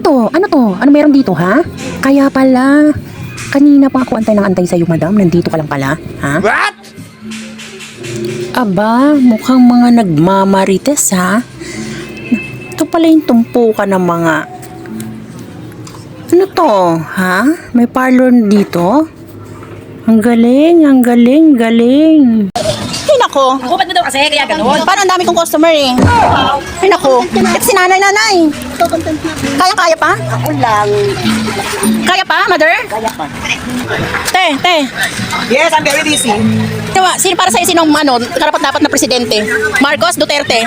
to? Ano to? Ano meron dito, ha? Kaya pala. Kanina pa ako antay ng antay sa'yo, madam. Nandito ka lang pala, ha? What? Aba, mukhang mga nagmamarites, ha? Ito pala yung tumpukan ng mga... Ano to, ha? May parlor dito? Ang galing, ang galing, galing. Ay, nako. Ako, ba't mo daw kasi? Kaya ganun. Parang ang dami kong customer eh. Ay, nako. Ito si nanay. Kaya pa? Ako lang. Kaya pa, mother? Kaya pa. Te. Yes, I'm very busy. Sino para sa'yo, sinong karapat-dapat na presidente? Marcos, Duterte?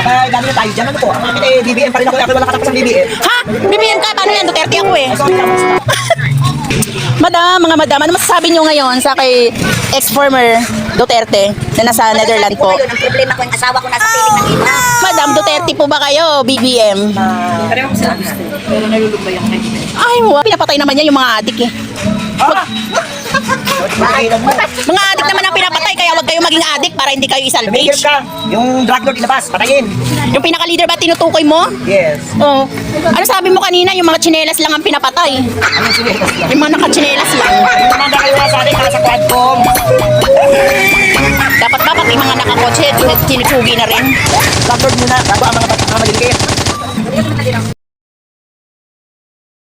Ay, dami na tayo dyan. Ano po? Ang akin eh, BBM pa rin ako. Ako wala katapos ng BBM. Ha? BBM ka? Paano yan? Duterte ako eh. Mga madam, ano masasabi nyo ngayon sa kay ex-former Duterte na nasa Netherlands po? Ngayon, ang problema ko, yung asawa ko nasa piling ng iba. Madam, Duterte po ba kayo, BBM? Pareho ko sa gusto. Pero nalulubay ako ngayon. Ay, pinapatay naman yan yung mga adik eh. Mga adik naman ang pinapatay, kaya huwag kayong maging adik para hindi kayo Tumigil isalvage. ka. Yung drug lord ilabas, patayin. Yung pinaka-leader ba tinutukoy mo? Yes. Oo. Ano sabi mo kanina, yung mga tsinelas lang ang pinapatay? Anong sinilas lang? Yung mga nakatsinelas lang. Tumanda kayo na sa akin, nasa quadcom. Dapat ba pati mga nakakotse, tinutugi na rin? Drug lord muna, bago ang mga maligit.